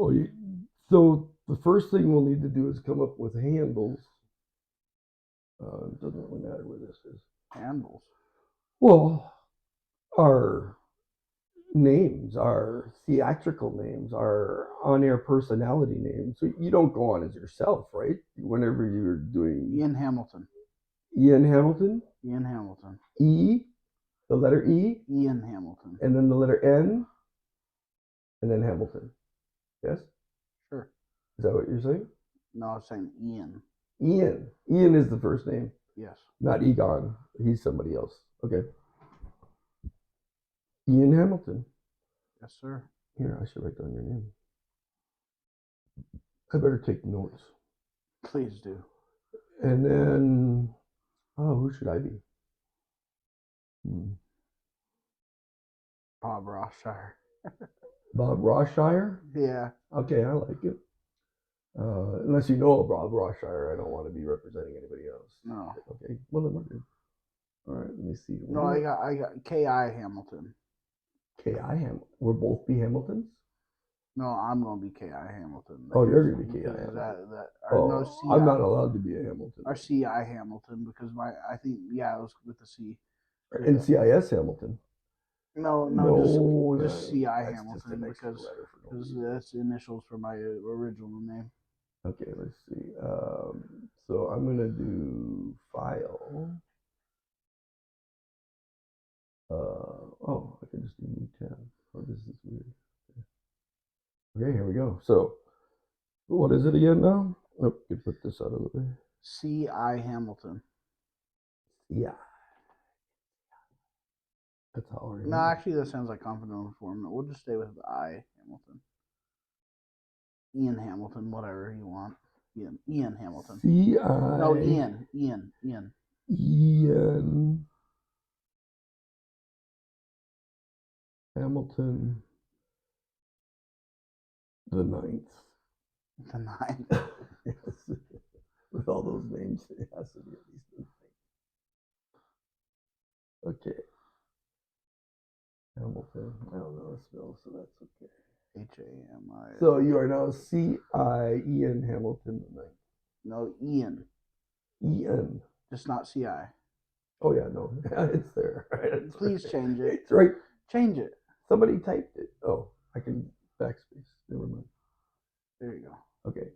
Oh, so the first thing we'll need to do is come up with handles. It doesn't really matter where this is. Handles. Well, our names, our theatrical names, our on-air personality names. So you don't go on as yourself, right? Whenever you're doing Ian Hamilton. Ian Hamilton, Ian Hamilton. E, the letter E, Ian Hamilton. and then the letter N, and then Hamilton. Yes? Sure. Is that what you're saying? No, I was saying Ian. Ian. Ian is the first name. Yes. Not Egon. He's somebody else. Okay. Ian Hamilton. Yes, sir. Here, I should write down your name. I better take notes. Please do. And then, who should I be? Bob Roshire. Bob Roshire? Yeah. Okay, I like it. Unless you know Bob Roshire, I don't want to be representing anybody else. No. Okay, well then we're good. All right, let me see. No, I got K.I. Hamilton. K.I. Hamilton. We'll both be Hamiltons? No, I'm gonna be K.I. Hamilton. Oh, you're gonna be K.I. Hamilton. I'm not allowed to be a Hamilton. Or C.I. Hamilton because I think it was with the C. Or NCIS Hamilton. No, just C.I. Hamilton because that's the initials for my original name. Okay, let's see. So I'm gonna do file. I can just do new tab. Oh, this is weird. Okay, here we go. So, what is it again now? Oh, you put this out of the way. C.I. Hamilton. Yeah. That's how No, actually, that sounds like confidential information. We'll just stay with the I Hamilton. Ian Hamilton, whatever you want. Ian Hamilton. C.I. No, Ian. Ian Hamilton the ninth. The ninth. Yes. With all those names, it has to be at least the ninth. Okay. Hamilton. I don't know the spell, so that's okay. H-A-M-I. So you are now C.I. Ian Hamilton the ninth. No, Ian. Ian. Just not C.I. Oh yeah, no, it's there. Right? Please change it. It's right. Change it. Somebody typed it. Oh, I can backspace. Never mind. There you go. Okay.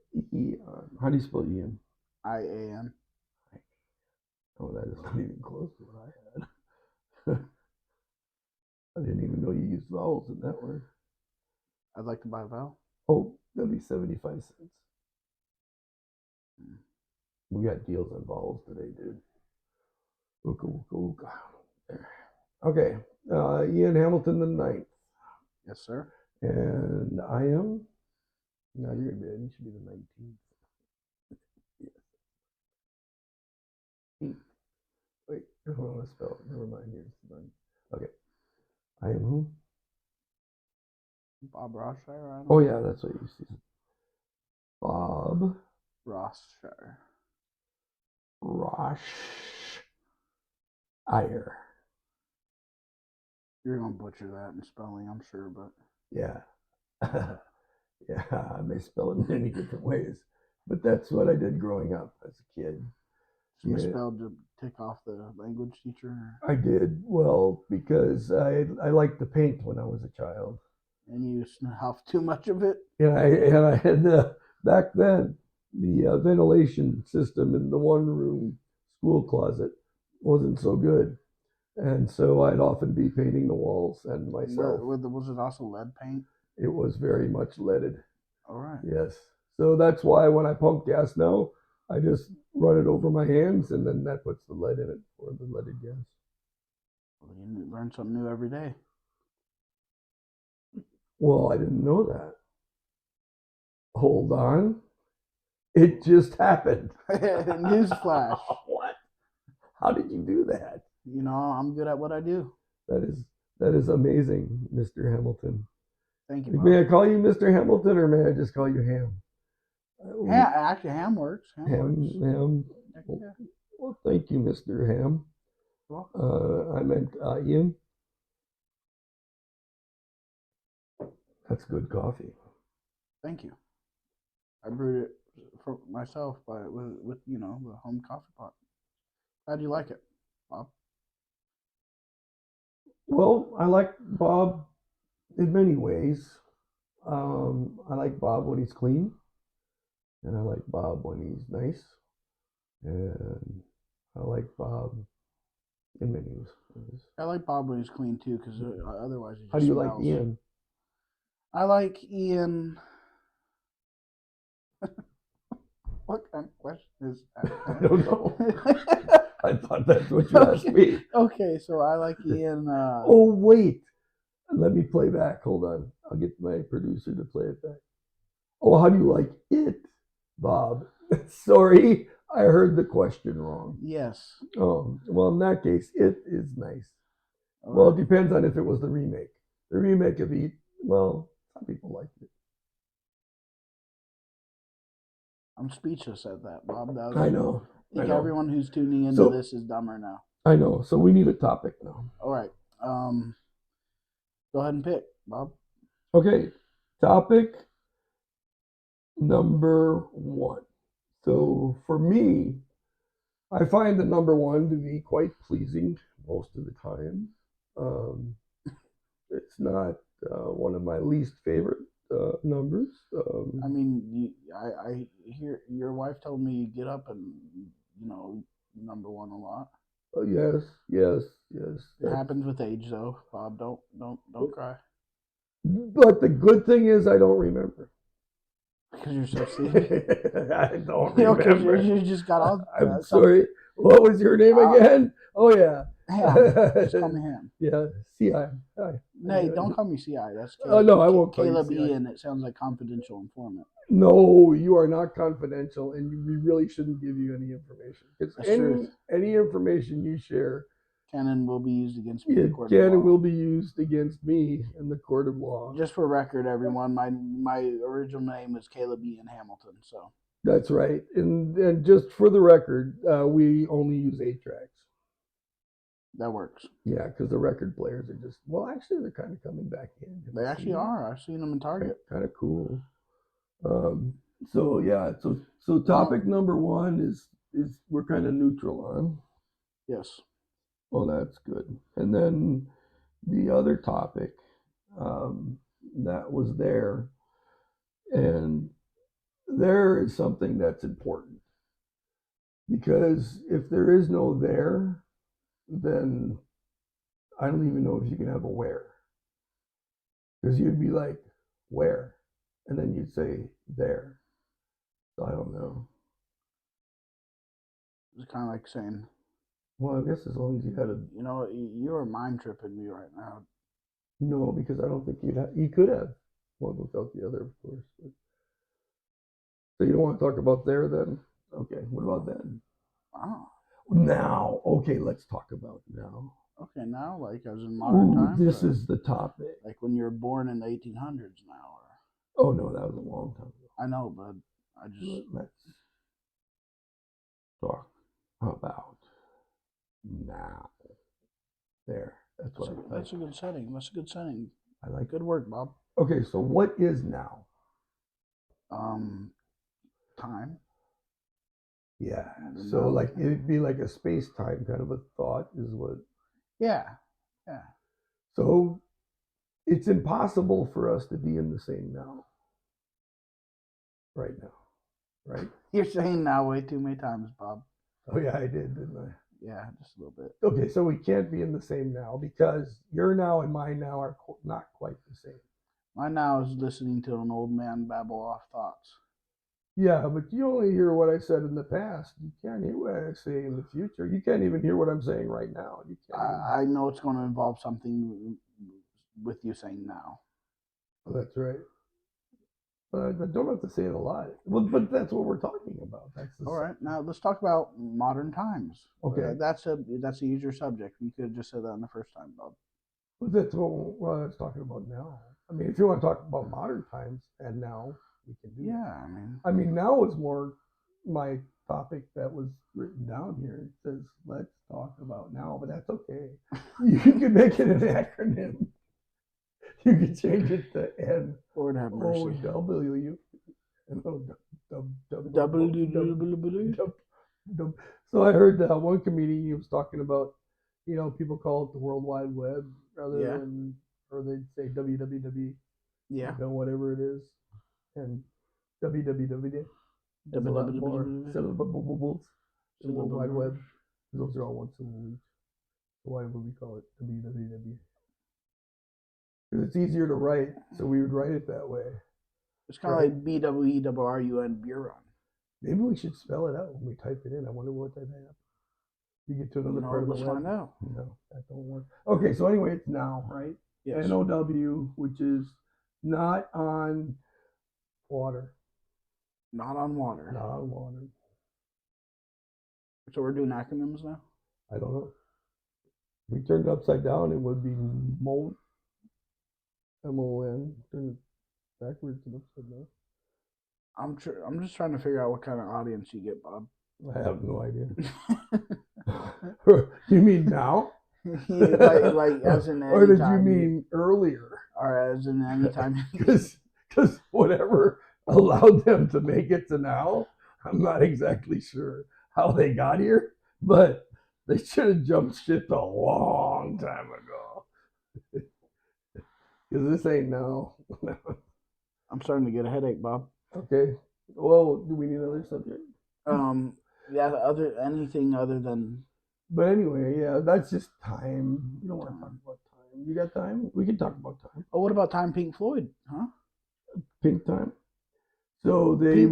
How do you spell Ian? I-A-N. Oh, that is not even close to what I had. I didn't even know you used vowels in that word. I'd like to buy a vowel. Oh, that'd be 75 cents. We got deals on vowels today, dude. Ooka. There. Okay. Ian Hamilton the ninth. Yes, sir. And I am. No, you should be the 19th. Wait, hold on, let's spell it. Never mind. Here's okay. I am who? Bob Roshire. Oh yeah, that's what you see. Bob Roshire. You're gonna butcher that in spelling, I'm sure, but yeah. Yeah, I may spell it in many different ways, but that's what I did growing up as a kid. It's misspelled to tick off the language teacher. I did, well, because I liked to paint when I was a child. And you snuffed too much of it? And I had back then the ventilation system in the one room school closet wasn't so good. And so I'd often be painting the walls and myself. Was it also lead paint? It was very much leaded. All right. Yes. So that's why when I pump gas now, I just run it over my hands and then that puts the lead in it for the leaded gas. Well, you learn something new every day. Well, I didn't know that. Hold on. It just happened. Newsflash. What? How did you do that? You know, I'm good at what I do. That is amazing, Mr. Hamilton. Thank you, Bob. May I call you Mr. Hamilton or may I just call you Ham? Actually, Ham works. Ham. Well, thank you, Mr. Ham. I meant Ian. That's good coffee. Thank you. I brewed it for myself with the home coffee pot. How do you like it, Bob? Well, I like Bob in many ways. I like Bob when he's clean, and I like Bob when he's nice, and I like Bob in many ways. I like Bob when he's clean too, because otherwise he How do just you like smells. Ian? I like Ian. What kind of question is that? I don't know. I thought that's what you asked me. Okay, so I like Ian. Oh, wait. Let me play back. Hold on. I'll get my producer to play it back. Oh, how do you like it, Bob? Sorry, I heard the question wrong. Yes. Oh, well, in that case, it is nice. All Well, it right. depends on if it was the remake. The remake of Eat, well, some people liked it. I'm speechless at that, Bob. That was, I know. I think everyone who's tuning into So- this is dumber now. I know. So we need a topic now. All right. Go ahead and pick, Bob. Okay. Topic number one. So for me, I find the number one to be quite pleasing most of the time. It's not one of my least favorite numbers. I mean, I hear your wife told me you get up and number one a lot. Yes, yes, yes. It happens with age, though, Bob. Don't cry. But the good thing is I don't remember. Because you're so sleepy. I don't Okay, remember. you just got all. I'm sorry. What was your name again? Oh yeah. Ham. Just call me Ham. Yeah. CI. Hi. No, don't call me CI. That's Oh no, I won't call Caleb you CI. Ian. It sounds like confidential informant. No, you are not confidential, and we really shouldn't give you any information. Because any information you share can will be used against me. It can and will be used against me in the court of law. Just for record, everyone, my original name is Caleb Ian Hamilton. So that's right, and just for the record, we only use 8-tracks. That works. Yeah, because the record players are just actually they're kind of coming back in. They actually are. I've seen them in Target. Kind of cool. So yeah, so topic number one is we're kind of neutral on. Yes. Well, that's good. And then the other topic that was there, and there is something that's important, because if there is no there, then I don't even know if you can have a where, because you'd be like, where, and then you'd say there. So I don't know. It's kind of like saying, well, I guess as long as you had a, you are mind tripping me right now. No, because I don't think you could have one without the other, of course. But, so you don't want to talk about there then? Okay, what about then? Wow. Now, okay, let's talk about now. Okay, now, like as in modern times. This is the topic. Like when you were born in the 1800s now. Oh no, that was a long time ago. I know, but I just. Let's talk about now. There. That's a good setting. That's a good setting. I like good work, Bob. Okay, so what is now? Time. Yeah. So like it'd be like a space-time kind of a thought is what. Yeah. Yeah. So it's impossible for us to be in the same now. Right now. Right? You're saying now way too many times, Bob. Oh yeah, I did, didn't I? Yeah, just a little bit. Okay, so we can't be in the same now because your now and my now are not quite the same. My now is listening to an old man babble off thoughts. Yeah, but you only hear what I said in the past. You can't hear what I say in the future. You can't even hear what I'm saying right now. You can't. I know it's going to involve something with you saying now. Oh, that's right. I don't have to say it a lot. Well, but that's what we're talking about. All right. Now let's talk about modern times. Okay. That's an easier subject. You could have just said that in the first time, Bob. But that's what I was talking about now. I mean, if you want to talk about modern times and now, we can do that. I mean, now is more my topic that was written down here. It says, let's talk about now, but that's okay. You can make it an acronym. You could change it to N Lord have O mercy. W. Double. So I heard one comedian, he was talking about, people call it the World Wide Web rather Yeah. than, or they'd say www, Yeah. whatever it is, and www is a lot more syllables. The World Wide Web, those are all one syllable each. So why would we call it www? Because it's easier to write, so we would write it that way. It's kind of like BWERRUN, beer run. Maybe we should spell it out when we type it in. I wonder what that happens. You get to another part of the web. Let's find out. No, that don't work. Okay, so anyway, it's now, right? Yes. NOW, which is not on water. Not on water. Not on water. So we're doing acronyms now? I don't know. If we turned it upside down, it would be MON. MON. Turn it backwards and upside down. I'm just trying to figure out what kind of audience you get, Bob. I have no idea. You mean now? like as in or did you mean earlier? Or as in anytime? Because whatever allowed them to make it to now, I'm not exactly sure how they got here, but they should have jumped ship a long time ago. Because this ain't now. I'm starting to get a headache, Bob. Okay. Well, do we need another subject? Yeah, anything other than. But anyway, yeah, that's just time. You don't want to talk about time. You got time? We can talk about time. Oh, what about time? Pink Floyd, huh? Pink time. So they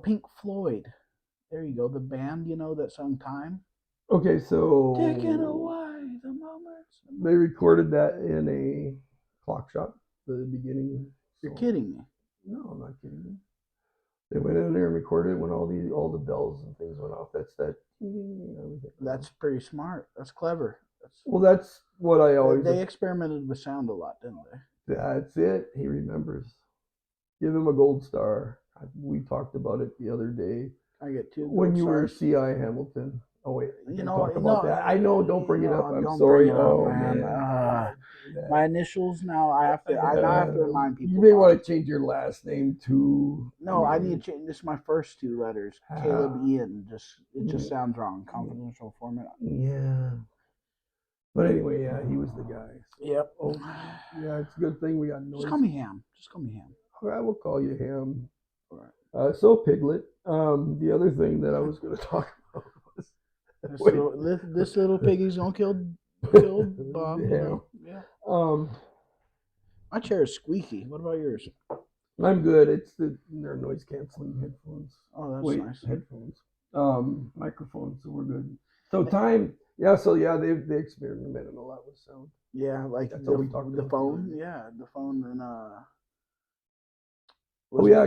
Pink Floyd. There you go. The band, that sung Time. Okay, so taking away the moments. They recorded that in a clock shop. The beginning. You're kidding me. No, I'm not kidding you. They went in there and recorded it when all the bells and things went off. That's that. That's pretty smart. That's clever. That's what I always. They experimented with sound a lot, didn't they? That's it. He remembers. Give him a gold star. We talked about it the other day. I get 2 gold when you stars. were C.I. Hamilton. Oh wait, talk about that. I know. Don't bring it up. I'm don't sorry. Bring it up, man. My initials now. I have to remind people. You may want to change your last name to. No, I need to change. This is my first 2 letters. Caleb Ian. It just sounds wrong. Confidential format. Yeah. But anyway, yeah, he was the guy. So. Yep. Oh, yeah, it's a good thing we got noise. Just call me Ham. I will call you Ham. All right. So Piglet. The other thing that I was going to talk about was this little piggy's gonna kill Bob. Yeah. My chair is squeaky. What about yours? I'm good. They're noise canceling headphones. Oh, that's nice. Headphones. Microphones. So we're good. So time. Yeah. So yeah, they experimented a lot with sound. Yeah, like that's the phone. Yeah, the phone and I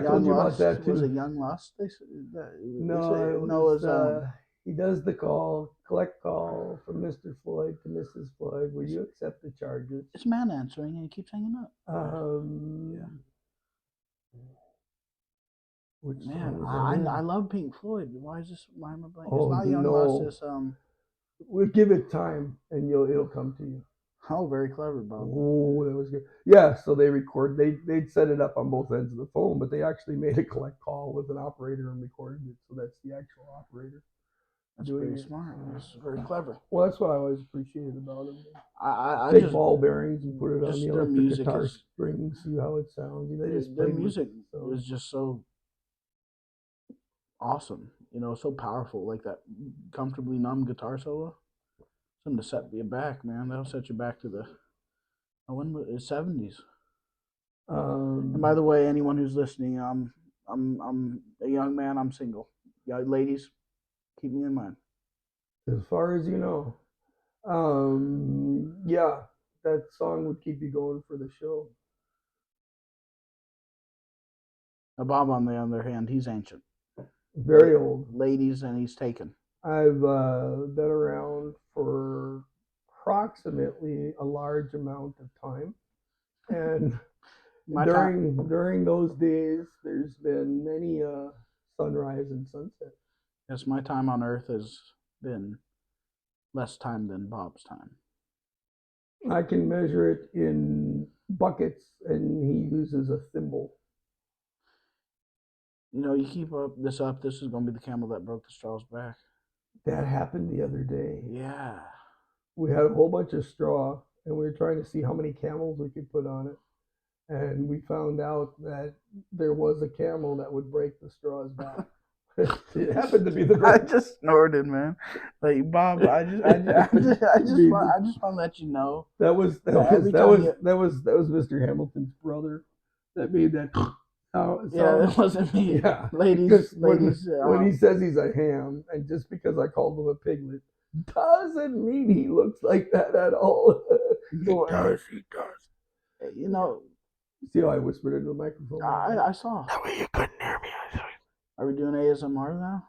told you about that too. Was it Young Lust? No, it was he does the collect call from Mr. Floyd to Mrs. Floyd. Will you accept the charges? It's a man answering and he keeps hanging up. Yeah. Man, I love Pink Floyd. Why is this? Why am I blank? It's not Young Lust. It's We'll give it time and it'll come to you. Oh, very clever, Bob. Oh, that was good. Yeah, so they'd set it up on both ends of the phone, but they actually made a collect call with an operator and recorded it. So that's the actual operator. That's pretty smart. That's very clever. Well, that's what I always appreciated about them. I take just ball bearings and put it on the electric guitar string, see how it sounds. Their music was just so awesome, so powerful, like that comfortably numb guitar solo. Something to set you back, man. That'll set you back to the 70s. And by the way, anyone who's listening, I'm a young man. I'm single. Yeah, ladies, keep me in mind. As far as you know, yeah, that song would keep you going for the show. Now, Bob, on the other hand, he's ancient, very old. Ladies, and he's taken. I've been around for approximately a large amount of time, and during those days, there's been many sunrise and sunset. Yes, my time on Earth has been less time than Bob's time. I can measure it in buckets, and he uses a thimble. You keep this up, this is going to be the camel that broke the straw's back. That happened the other day. Yeah. We had a whole bunch of straw, and we were trying to see how many camels we could put on it. And we found out that there was a camel that would break the straw's back. It happened to be the I break. just snorted, man. Like Bob, I just want to let you know that was Mr. Hamilton's brother that made that sound. Yeah, it wasn't me. Yeah, ladies. When he says he's a ham, and just because I called him a piglet doesn't mean he looks like that at all. He does. See how I whispered into the microphone? I saw. That way you couldn't hear me. Are we doing ASMR now?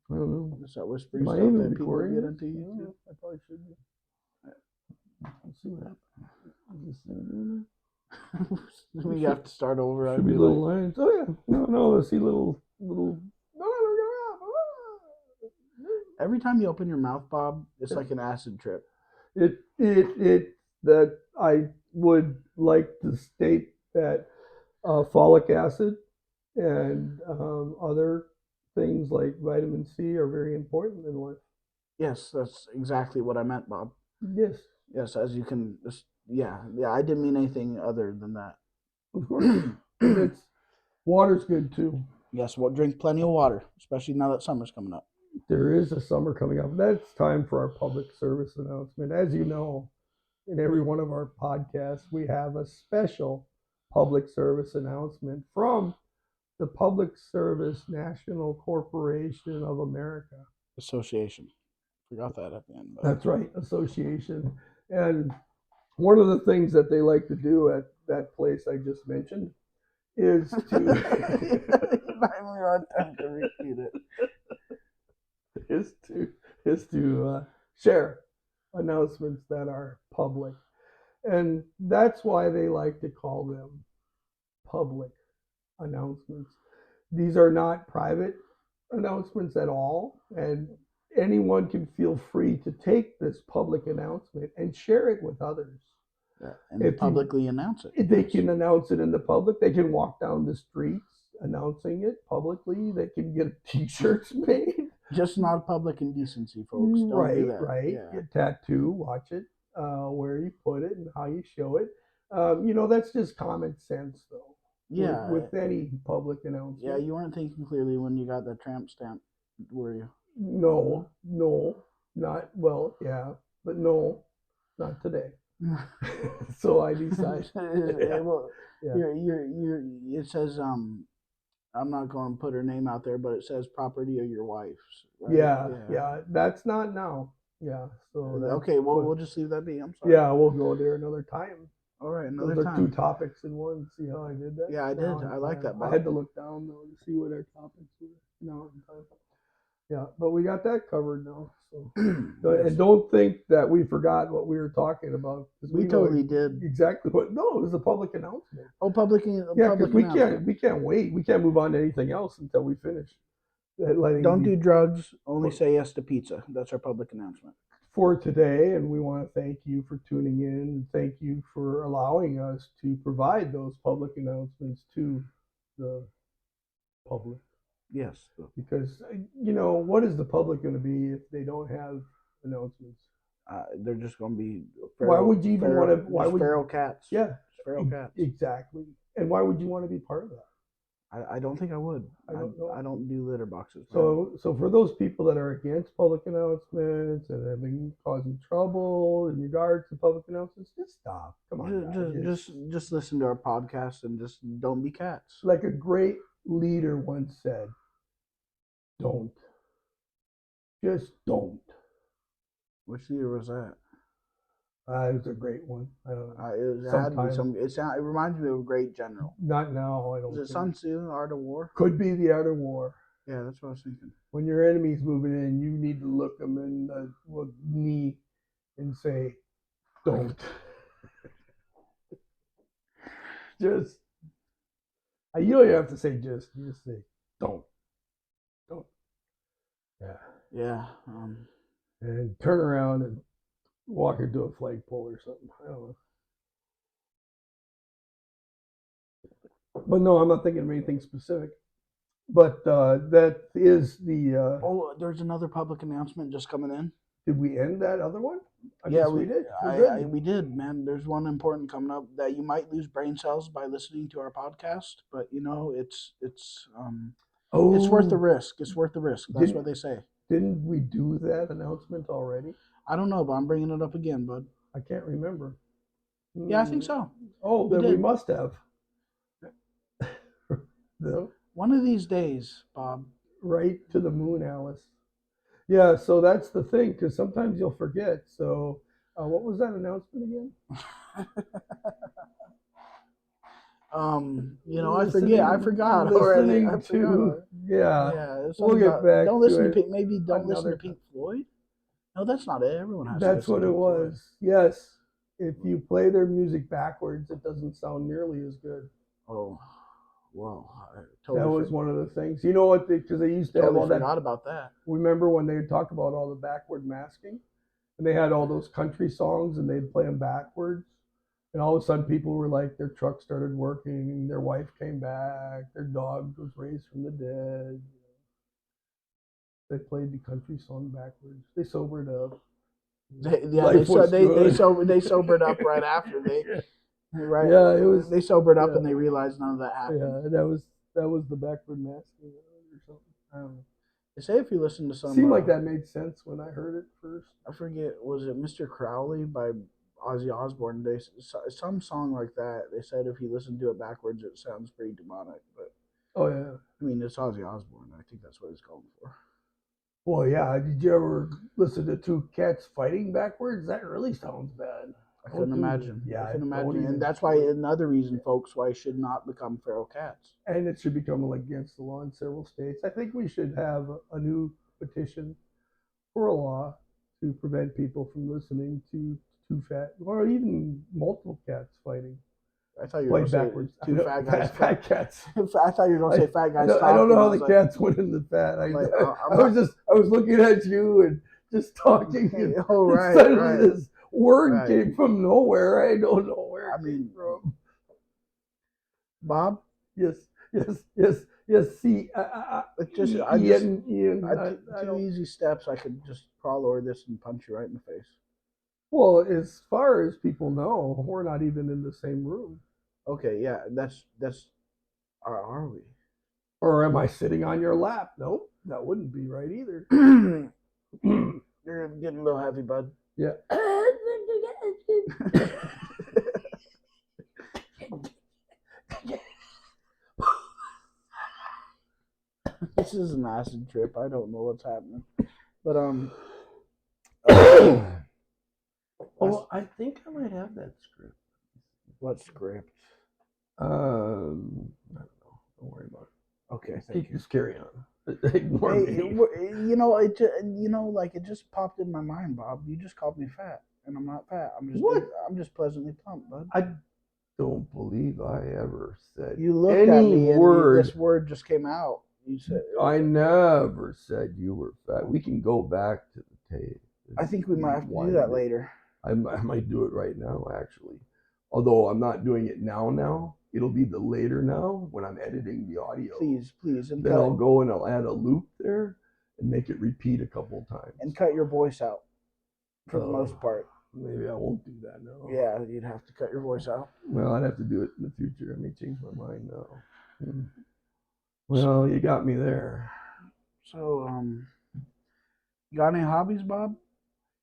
I don't know. Is that whispery stuff that people get into YouTube? I probably should be. Let's see what happens. We have to start over. Should be little lines. Oh yeah. No. Let's see little. Every time you open your mouth, Bob, it's like an acid trip. That I would like to state that folic acid and other things like vitamin C are very important in life. Yes, that's exactly what I meant, Bob. Yes, as you can. Yeah. I didn't mean anything other than that. Of course. Water's good too. Yes, well, drink plenty of water, especially now that summer's coming up. There is a summer coming up. That's time for our public service announcement. As you know, in every one of our podcasts, we have a special public service announcement from the Public Service National Corporation of America. Association. Forgot that at the end. But. That's right, association. And one of the things that they like to do at that place I just mentioned is to is to share announcements that are public. And that's why they like to call them public announcements. These are not private announcements at all, and anyone can feel free to take this public announcement and share it with others. And publicly announce it. They can announce it in the public. They can walk down the streets announcing it publicly. They can get T-shirts made. Just not public indecency, folks. Don't do that. Right. Yeah. Get tattoo. Watch it. Where you put it and how you show it. That's just common sense, though. Yeah. With any public announcement. Yeah, you weren't thinking clearly when you got the tramp stamp, were you? No, not well. Yeah, but no, not today. So I decided. It says I'm not going to put her name out there, but it says property of your wife's. Right? Yeah. That's not now. Yeah. So okay. Well, we'll just leave that be. I'm sorry. Yeah, we'll go there another time. All right, another Those are time. 2 topics in one. See how I did that? Yeah, I did. I like that. Bob. I had to look down though to see what our topics were. No, yeah, but we got that covered now. So, and don't think that we forgot what we were talking about. We totally did. Exactly what? No, it was a public announcement. Oh, public. Yeah, because we can't wait. We can't move on to anything else until we finish. Don't do drugs. Only say yes to pizza. That's our public announcement for today, and we want to thank you for tuning in, and thank you for allowing us to provide those public announcements to the public. Yes. Because, what is the public going to be if they don't have announcements? They're just going to be why would you even want to? Why would feral cats? Yeah, feral cats. Exactly. And why would you want to be part of that? I don't think I would. I don't do litter boxes. So for those people that are against public announcements and have been causing trouble in regards to public announcements, just stop. Come on, just listen to our podcast and just don't be cats. Like a great leader once said, "Don't. Just don't." Which leader was that? It was a great one. I don't know. It reminds me of a great general. Not now. I don't. Is it Sun Tzu, Art of War? Could be the Art of War. Yeah, that's what I was thinking. When your enemy's moving in, you need to look them in the knee and say, "Don't." Just. You don't have to say just. You just say, "Don't." Don't. Yeah. Yeah. And turn around and walk into a flagpole or something. I don't know. But no, I'm not thinking of anything specific. But that is the. Oh, there's another public announcement just coming in. Did we end that other one? I Yeah, guess we did. We're good. we did, man. There's one important coming up that you might lose brain cells by listening to our podcast, but it's worth the Oh, risk. It's worth the risk. That's didn't what they say. didn't we do that announcement already? I don't know, but I'm bringing it up again, bud. I can't remember. Yeah, I think so. Oh, We then we did. must have. No? One of these days, Bob. Right to the moon, Alice. Yeah, so that's the thing, because sometimes you'll forget. So, what was that announcement again? I forget. I forgot already. I forgot. Yeah, Yeah, we'll get back don't to listen to it Pink. Maybe don't listen to another Pink Floyd. No, that's not it. Everyone has to That's listen what to it Pink Floyd. was. Yes. If you play their music backwards, it doesn't sound nearly as good. Oh, whoa! I That was one of the things. You know what? Because they used to have totally all that. forgot about that. Remember when they talked about all the backward masking? And they had all those country songs and they'd play them backwards. And all of a sudden, people were like, their truck started working, their wife came back, their dog was raised from the dead. They played the country song backwards. They sobered up. They sobered up right after right. Yeah, it was. They sobered up and they realized none of that happened. Yeah, that was the backward masking or something. I don't know. They say if you listen to some, seemed like that made sense when I heard it first. I forget, was it Mr. Crowley by Ozzy Osbourne? They some song like that. They said if you listen to it backwards, it sounds pretty demonic. But oh yeah, I mean it's Ozzy Osbourne. I think that's what he's going for. Well, yeah. Did you ever listen to two cats fighting backwards? That really sounds bad. I couldn't imagine. Yeah, I couldn't imagine, and that's why another reason, folks, why it should not become feral cats. And it should become against the law in several states. I think we should have a new petition for a law to prevent people from listening to two fat or even multiple cats fighting. I thought you were going to backwards. Say two fat guys. Fat cats. I thought you were going to say fat guys. I don't know how the cats went in the fat. I was looking at you and just talking. And right. Suddenly this word came from nowhere. I don't know where it came from. Bob? Yes. See, Ian. I took 2 easy steps. I could just crawl over this and punch you right in the face. Well, as far as people know, we're not even in the same room. Okay, yeah, that's. Are we? Or am I sitting on your lap? Nope, that wouldn't be right either. You're getting a little heavy, bud. Yeah. This is an acid trip. I don't know what's happening, but Oh, I think I might have that script. What script? I don't know. Don't worry about it. Okay, Just carry on. Ignore me. It just popped in my mind, Bob. You just called me fat, and I'm not fat. I'm just pleasantly plump, bud. I don't believe I ever said you looked at me and this word just came out. You said I never said you were fat. We can go back to the tape. I think we might have to do that later. I might do it right now, actually. Although I'm not doing it now. It'll be the later now when I'm editing the audio. Please. And then I'll go and I'll add a loop there and make it repeat a couple times. And cut your voice out for the most part. Maybe I won't do that now. Yeah, you'd have to cut your voice out. Well, I'd have to do it in the future. I may change my mind now. Well, you got me there. So, you got any hobbies, Bob?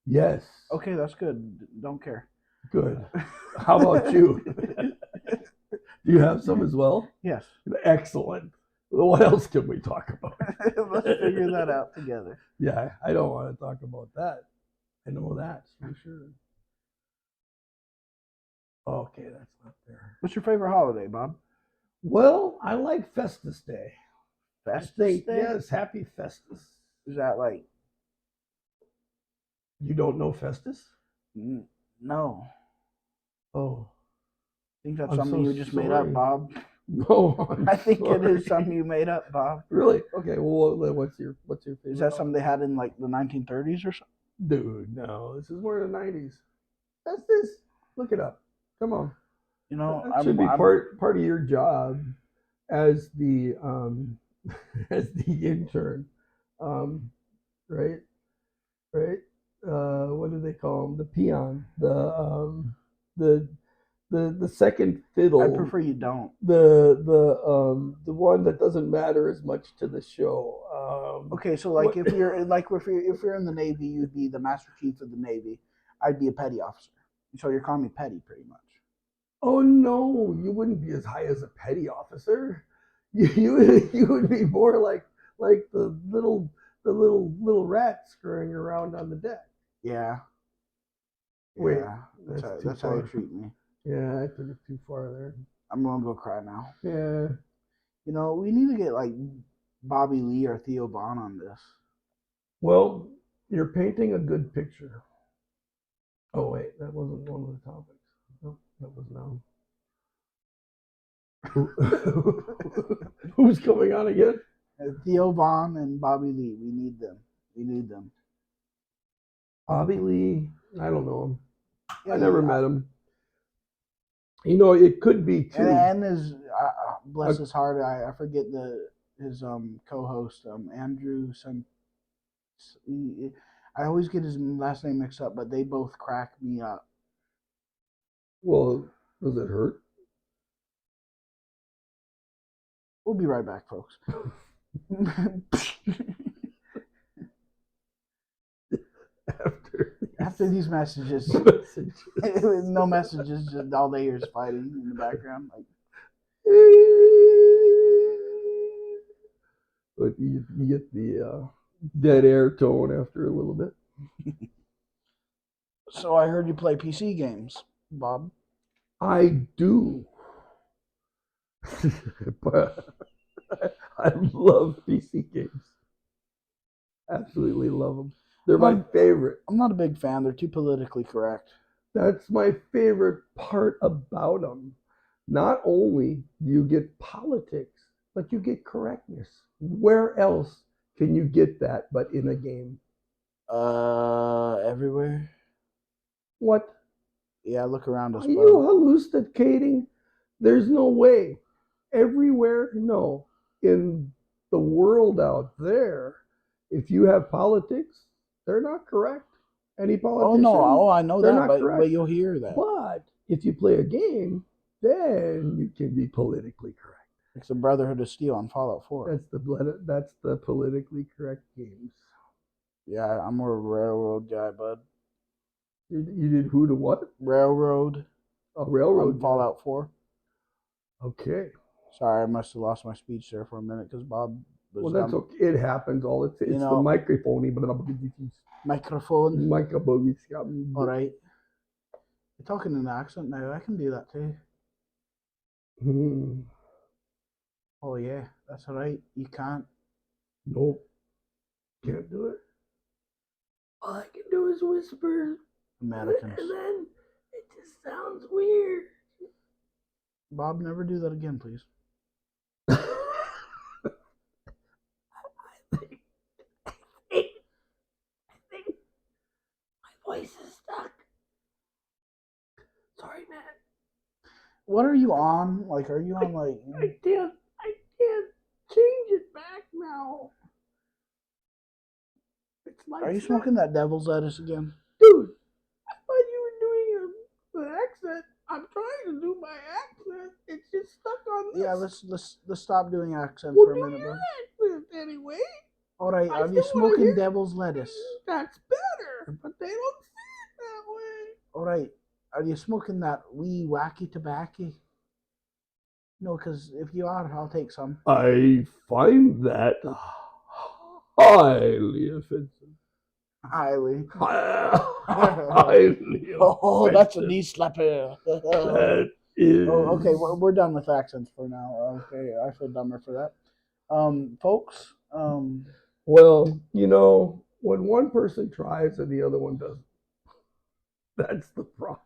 Yes. Okay, that's good. Don't care. Good. How about you? Do you have some as well? Yes. Excellent. What else can we talk about? Let's figure that out together. Yeah, I don't want to talk about that. I know that for sure. Okay, that's not there. What's your favorite holiday, Bob? Well, I like Festus Day. Festus Day? Yes, happy Festus. Is that like... You don't know Festus? No. Oh. I think that's something you just made up, Bob. No, I think it is something you made up, Bob. Really? Okay, well, what's your favorite? Is that something they had in like the 1930s or something? Dude, no. This is more the 90s. Festus? Look it up. Come on. You know, that should be part of your job. as the as the intern, um, right? Right? What do they call him? The peon, the the second I'd fiddle, prefer you don't. the one that doesn't matter as much to the show. Okay, so What? if you're in the Navy, you'd be the Master Chief of the Navy. I'd be a petty officer. So you're calling me petty, pretty much. Oh no, you wouldn't be as high as a petty officer. You would be more like the little rat scurrying around on the deck. Yeah, Wait, yeah. that's too That's how you far. treat me. Yeah, I took it too far there. I'm gonna go cry now. Yeah. You know, we need to get like Bobby Lee or Theo Vaughn on this. Well, you're painting a good picture. Oh wait, that wasn't one of the topics. No, that was now. Who's coming on again? Theo Vaughn and Bobby Lee. We need them. We need them. Bobby Lee. I don't know him. Yeah, I never met him. You know, it could be too. And his bless Uh, his heart, I forget his co-host Andrew some. I always get his last name mixed up, but they both crack me up. Well, does it hurt? We'll be right back, folks. After these messages, no messages, just all they hear is fighting in the background. Like, but you get the dead air tone after a little bit. so I heard you play PC games, Bob. I do. But I love PC games. Absolutely love them. They're my favorite. I'm not a big fan. They're too politically correct. That's my favorite part about them. Not only do you get politics, but you get correctness. Where else can you get that but in a game? Everywhere. What? Yeah, look around us. Are you hallucinating? There's no way. Everywhere? No. In the world out there, if you have politics, they're not correct. Any politician? Oh no! Oh, I know they're that, not but correct. you'll hear that. But if you play a game, then you can be politically correct. It's the Brotherhood of Steel on Fallout 4. That's the politically correct games. Yeah, I'm more a railroad guy, bud. You did who to what? Railroad. A railroad on Fallout 4. Okay. Sorry, I must have lost my speech there for a minute because Bob was. Well, that's okay. It happens all. It's the microphone. Microphone. Microphone. All right. You're talking in an accent now. I can do that too. Hmm. Oh yeah, that's all right. You can't. Nope. Can't do it. All I can do is whisper. Americans. And then it just sounds weird. Bob, never do that again, please. I think my voice is stuck. Sorry, man. What are you on? Like, are you on like? I can't change it back now. It's like. Are you smoking that devil's lettuce again? Dude, I thought you were doing an accent. I'm trying to do my accent. It's just stuck on this. Yeah, let's stop doing accents Well, for a minute, bro. Accent anyway. All right, are you smoking devil's lettuce? That's better, but they don't say it that way. All right, are you smoking that wee wacky tobacco? No, because if you are, I'll take some. I find that highly offensive. Highly. Highly. Oh, that's a knee slapper. That is. Oh, okay, we're done with accents for now. Okay, I feel dumber for that. Folks. Well, you know, when one person tries and the other one doesn't, that's the problem.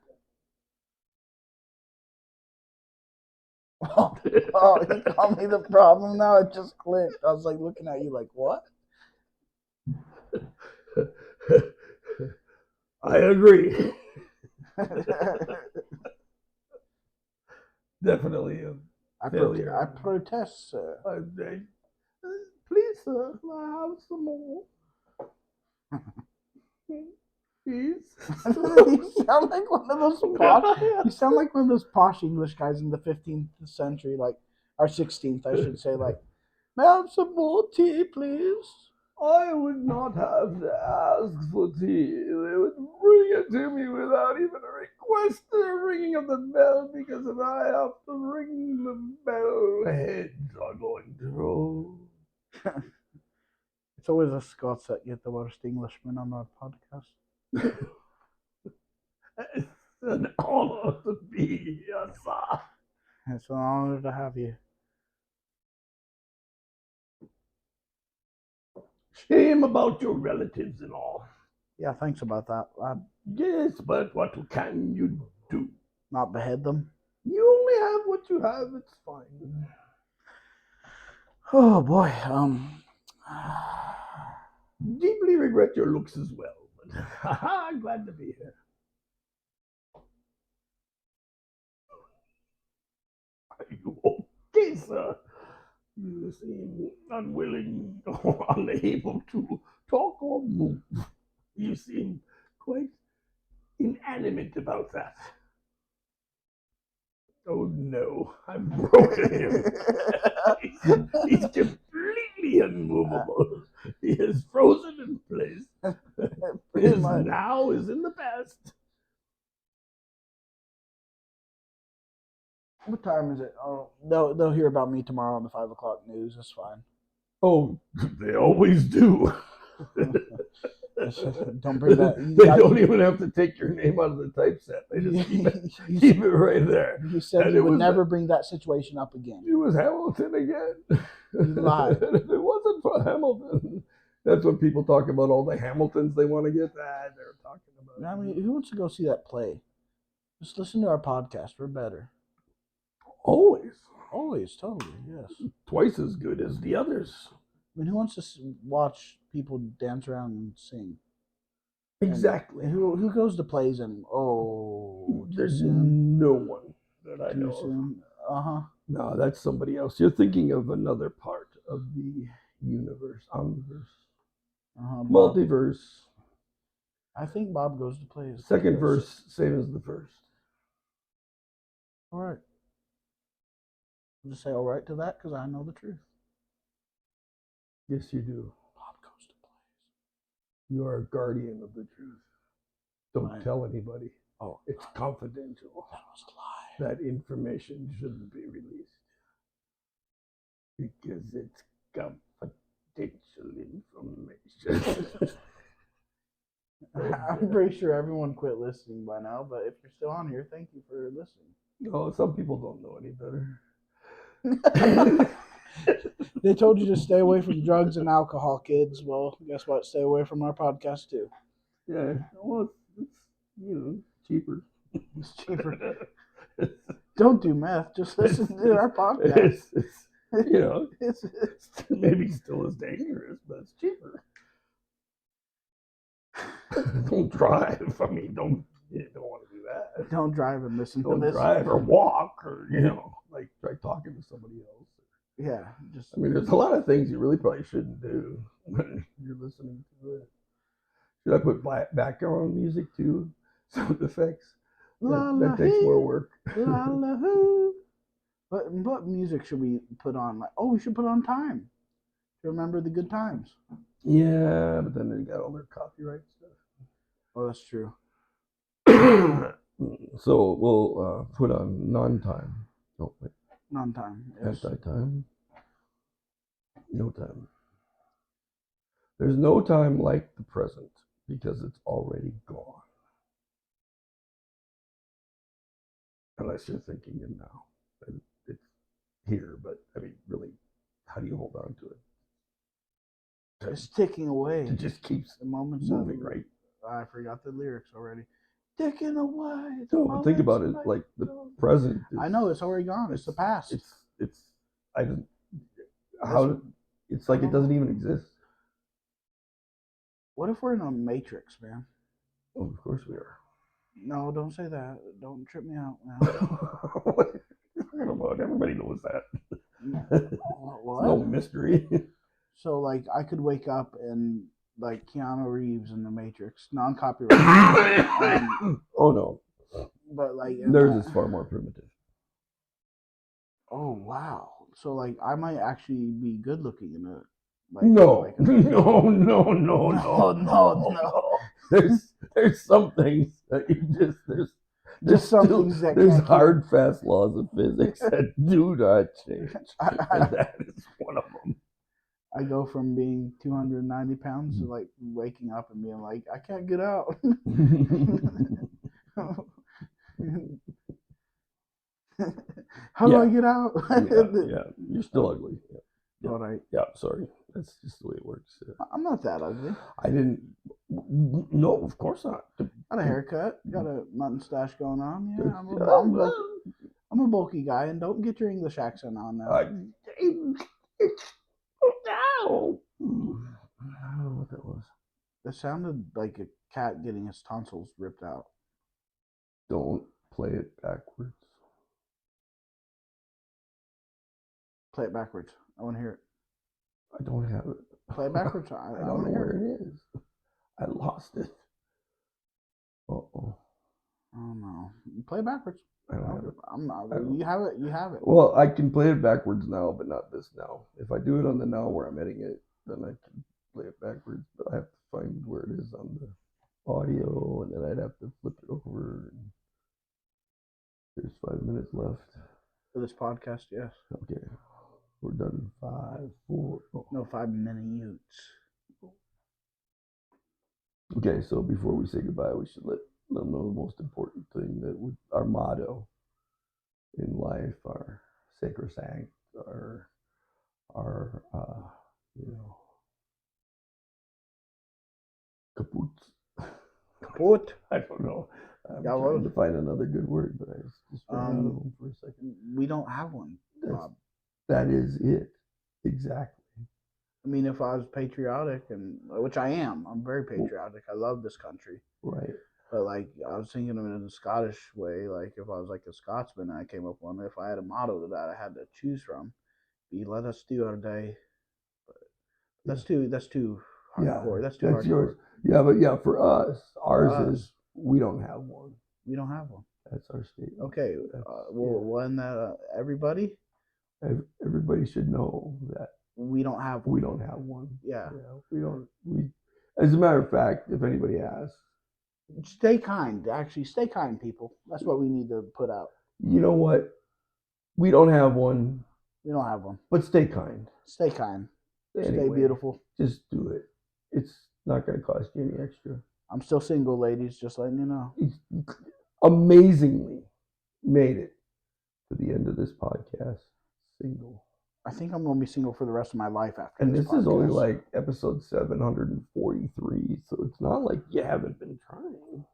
Oh, you call me the problem now? It just clicked. I was like looking at you like, what? I agree. Definitely. I Failure. protest, sir. Please, sir, can I have some more? Please. You sound like one of those posh. You sound like one of those posh English guys in the 15th century, like or 16th, I should say. Like, may I have some more tea, please? I would not have to ask for tea. They would bring it to me without even a request or ringing of the bell, because if I have to ring the bell, heads are going to roll. It's always the Scots that get the worst Englishmen on our podcast. It's an honor to be here, sir. It's an honor to have you. Shame about your relatives and all. Yeah, thanks about that, lad. Yes, but what can you do? Not behead them. You only have what you have, it's fine. Oh boy. Deeply regret your looks as well, but I'm glad to be here. Are you okay, sir? You seem unwilling or unable to talk or move. You seem quite inanimate about that. Oh no, I've broken him. He's completely unmovable. He is frozen in place. His now is in the past. What time is it? Oh, they'll hear about me tomorrow on the 5 o'clock news. That's fine. Oh, they always do. Don't bring that. They don't even have to take your name out of the typeset. They just keep it right there. You said you would never bring that situation up again. It was Hamilton again. You lied. And if it wasn't for Hamilton, that's what people talk about, all the Hamiltons they want to get. They're talking about. I mean, who wants to go see that play? Just listen to our podcast. We're better. Always. Always, totally, yes. Twice as good as the others. I mean, who wants to watch people dance around and sing? Exactly. And who goes to plays anymore? Oh, there's no one that I know of. No, that's somebody else. You're thinking of another part of the universe, omniverse, multiverse. I think Bob goes to plays. Second verse, same as the first. All right. I'll just say all right to that because I know the truth. Yes, you do. Bob goes to plays. You are a guardian of the truth. Don't tell anybody. Oh, it's confidential. That was a lie. That information shouldn't be released because it's confidential information. I'm pretty sure everyone quit listening by now, but if you're still on here, thank you for listening. Oh, some people don't know any better. They told you to stay away from drugs and alcohol, kids. Well, guess what? Stay away from our podcast too. Yeah, well, it's cheaper. It's cheaper. Don't do meth. Just listen to our podcast. It's maybe still as dangerous, but it's cheaper. Don't drive. I mean, you don't want to do that. Don't drive and listen to this. Don't drive or walk or, like try talking to somebody else. Yeah. I mean, there's a lot of things you really probably shouldn't do when you're listening to it. Should I put background music too? Sound effects? That takes more work. What music should we put on? We should put on Time to remember the good times. Yeah, but then they got all their copyright stuff. Oh, that's true. So we'll put on non-time. Oh, wait. Non-time. Yes. Anti-time. No time. There's no time like the present because it's already gone. Unless you're thinking it now. It's here, but I mean, really, how do you hold on to it? It's ticking away. It just keeps the moments moving, right? I forgot the lyrics already. Ticking away. No, but think about it. Like the present. I know it's already gone. It's the past. It's. I don't. How? It's like it doesn't even exist. What if we're in a matrix, man? Oh, of course we are. No, don't say that. Don't trip me out now. talking about? Everybody knows that. What? No mystery. So like I could wake up and like Keanu Reeves in The Matrix, non-copyright. Oh no, But like theirs is far more primitive. oh wow. So like I might actually be good looking in a like No, like a, no. There's some things that you just some things that there's can't hard fast laws of physics that do not change, and that is one of them. I go from being 290 pounds to like waking up and being like, I can't get out. How do I get out? Yeah, you're still ugly. Yeah. All right. Yeah, sorry. That's just the way it works. I'm not that ugly. I didn't. No, of course not. Got a haircut. Got a mutton stash going on. Yeah, I'm a bulky guy, and don't get your English accent on now. I don't know what that was. It sounded like a cat getting his tonsils ripped out. Don't play it backwards. Play it backwards. I want to hear it. I don't have it. Play it backwards. I don't know where it is. I lost it. Uh-oh. Oh no. Play it backwards. I don't have it. I'm not. You have it. You have it. Well, I can play it backwards now, but not this now. If I do it on the now where I'm editing it, then I can play it backwards. But I have to find where it is on the audio, and then I'd have to flip it over. And there's 5 minutes left. For this podcast, yes. Okay. We're done in 5, 4. Oh. No, 5 minutes. Okay, so before we say goodbye, we should let them know the most important thing that our motto in life, our sacrosanct, our kaput. Kaput? I don't know. I'm Yeah, trying to find another good word, but I just ran out of them for a second. We don't have one, Bob. That is it. Exactly. I mean, if I was patriotic, and which I am, I'm very patriotic. I love this country. Right. But like, I was thinking of it in a Scottish way. Like, if I was like a Scotsman, and I came up with one. If I had a motto that I had to choose from, be "Let us do our day." But that's too hardcore. Yeah, that's too hardcore. Yours. Yeah, but yeah, for us, ours is we don't have one. We don't have one. That's our statement. Okay. We'll end that. Everybody should know that we don't have one. We don't have one. Yeah. We don't. As a matter of fact, if anybody asks, stay kind. Actually, stay kind, people. That's what we need to put out. You know what? We don't have one. We don't have one. But stay kind. Stay kind. Anyway, stay beautiful. Just do it. It's not going to cost you any extra. I'm still single, ladies. Just letting you know. Amazingly made it to the end of this podcast single. I think I'm going to be single for the rest of my life after and this is only like episode 743, so it's not like you haven't been trying.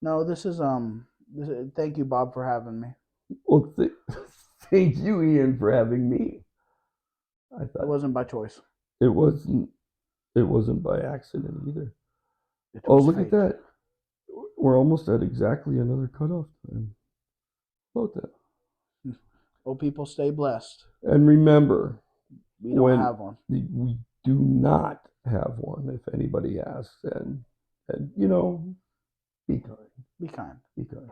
No, this is thank you, Bob, for having me. Well, thank you, Ian, for having me. I thought it wasn't by choice. It wasn't by accident either. Oh, look at that. We're almost at exactly another cutoff time. How about that? Well, people, stay blessed. And remember, we don't have one. We do not have one. If anybody asks, and be kind. Be kind. Be kind.